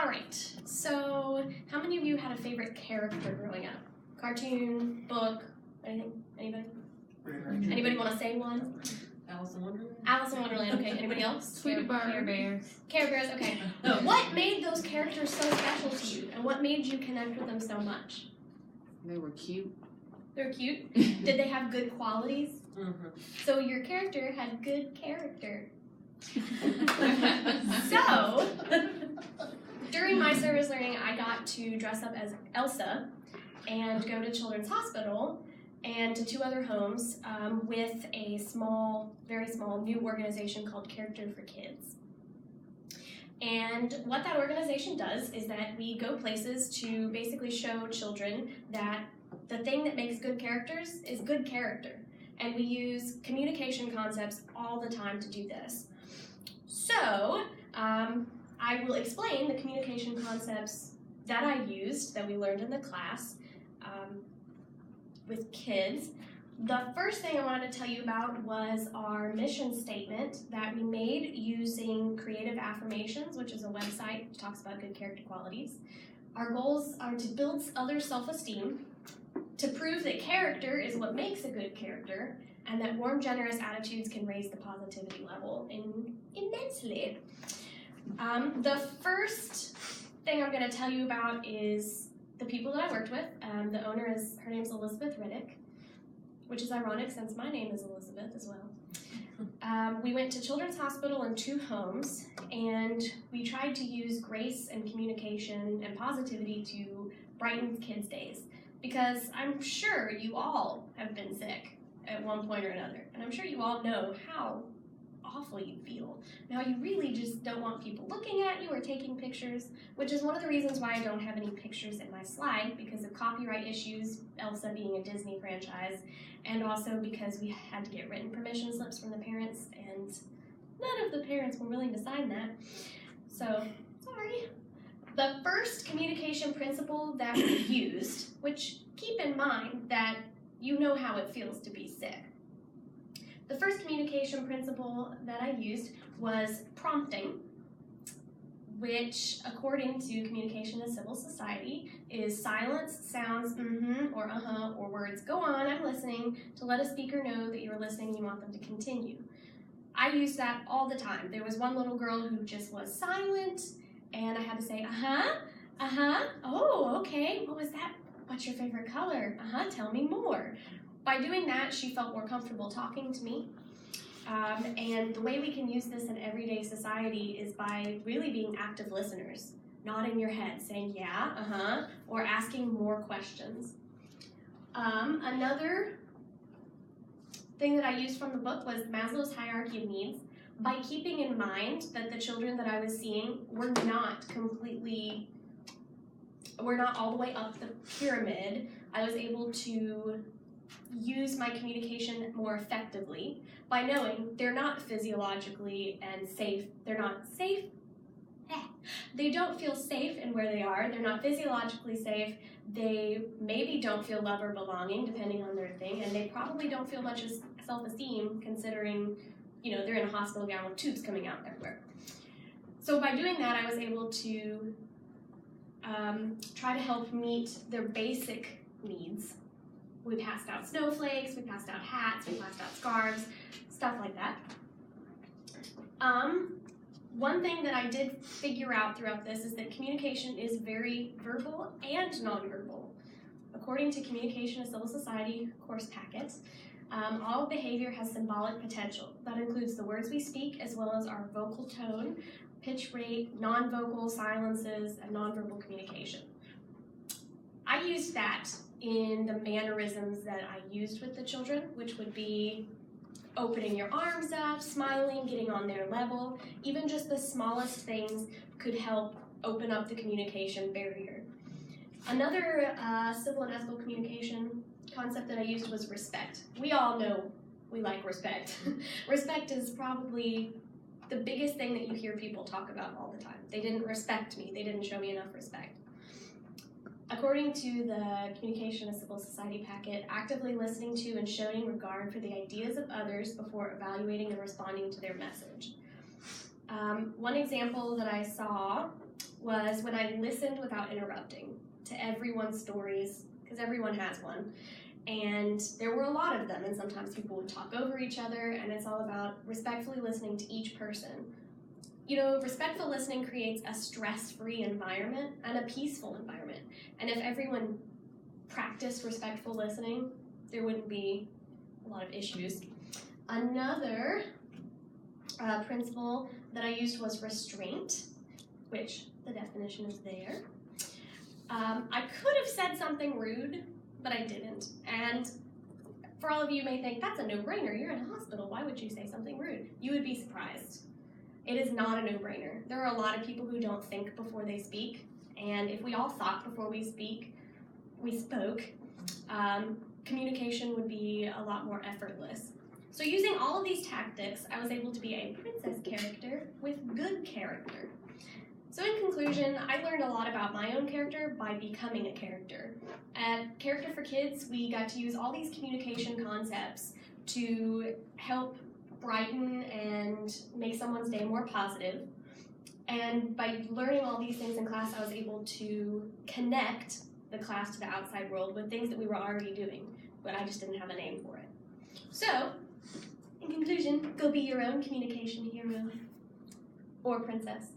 All right, so how many of you had a favorite character growing up? Cartoon, book, anything? Anybody? Anybody want to say one? Alice in Wonderland. Alice in Wonderland, okay. Anybody else? Care Bears. Care Bears, okay. What made those characters so special to you, and what made you connect with them so much? They were cute. They're cute. Did they have good qualities? Mm-hmm. So your character had good character. So, during my service learning, I got to dress up as Elsa and go to Children's Hospital and to 2 other homes with a very small new organization called Character for Kids. And what that organization does is that we go places to basically show children that the thing that makes good characters is good character. And we use communication concepts all the time to do this. So, I will explain the communication concepts that I used, that we learned in the class with kids. The first thing I wanted to tell you about was our mission statement that we made using Creative Affirmations, which is a website that talks about good character qualities. Our goals are to build others' self-esteem, to prove that character is what makes a good character, and that warm, generous attitudes can raise the positivity level immensely. The first thing I'm going to tell you about is the people that I worked with. The owner her name's Elizabeth Riddick, which is ironic since my name is Elizabeth as well. We went to Children's Hospital and 2 homes, and we tried to use grace and communication and positivity to brighten kids' days, because I'm sure you all have been sick at one point or another, and I'm sure you all know how awful you feel, and how you really just don't want people looking at you or taking pictures, which is one of the reasons why I don't have any pictures in my slide, because of copyright issues, Elsa being a Disney franchise, and also because we had to get written permission slips from the parents, and none of the parents were willing to sign that. So, sorry. The first communication principle that we used, which keep in mind that you know how it feels to be sick. The first communication principle that I used was prompting, which, according to Communication in Civil Society, is silence, sounds, or or words, go on, I'm listening, to let a speaker know that you're listening and you want them to continue. I use that all the time. There was one little girl who just was silent, and I had to say, oh, okay, what was that? What's your favorite color? Tell me more. By doing that, she felt more comfortable talking to me. And the way we can use this in everyday society is by really being active listeners, nodding your head, saying yeah, or asking more questions. Another thing that I used from the book was Maslow's hierarchy of needs. By keeping in mind that the children that I was seeing were not all the way up the pyramid, I was able to use my communication more effectively by knowing they're not physiologically and safe. They're not safe. They don't feel safe in where they are. They're not physiologically safe. They maybe don't feel love or belonging, depending on their thing, and they probably don't feel much self-esteem, considering, they're in a hospital gown with tubes coming out everywhere. So by doing that, I was able to try to help meet their basic needs. We passed out snowflakes, we passed out hats, we passed out scarves, stuff like that. One thing that I did figure out throughout this is that communication is very verbal and nonverbal. According to Communication in Civil Society course packets, all behavior has symbolic potential. That includes the words we speak, as well as our vocal tone, pitch rate, non-vocal silences, and nonverbal communication. I used that in the mannerisms that I used with the children, which would be opening your arms up, smiling, getting on their level. Even just the smallest things could help open up the communication barrier. Another civil and ethical communication concept that I used was respect. We all know we like respect. Respect is probably the biggest thing that you hear people talk about all the time. They didn't respect me. They didn't show me enough respect. According to the Communication in Civil Society packet, actively listening to and showing regard for the ideas of others before evaluating and responding to their message. One example that I saw was when I listened without interrupting to everyone's stories, because everyone has one. And there were a lot of them, and sometimes people would talk over each other, and it's all about respectfully listening to each person. You know, respectful listening creates a stress-free environment and a peaceful environment. And if everyone practiced respectful listening, there wouldn't be a lot of issues. Another principle that I used was restraint, which the definition is there. I could have said something rude, but I didn't. And for all of you may think, that's a no-brainer. You're in a hospital. Why would you say something rude? You would be surprised. It is not a no-brainer. There are a lot of people who don't think before they speak. And if we all thought before we spoke, communication would be a lot more effortless. So using all of these tactics, I was able to be a princess character with good character. So in conclusion, I learned a lot about my own character by becoming a character. At Character for Kids, we got to use all these communication concepts to help brighten and make someone's day more positive. And by learning all these things in class, I was able to connect the class to the outside world with things that we were already doing, but I just didn't have a name for it. So, in conclusion, go be your own communication hero or princess.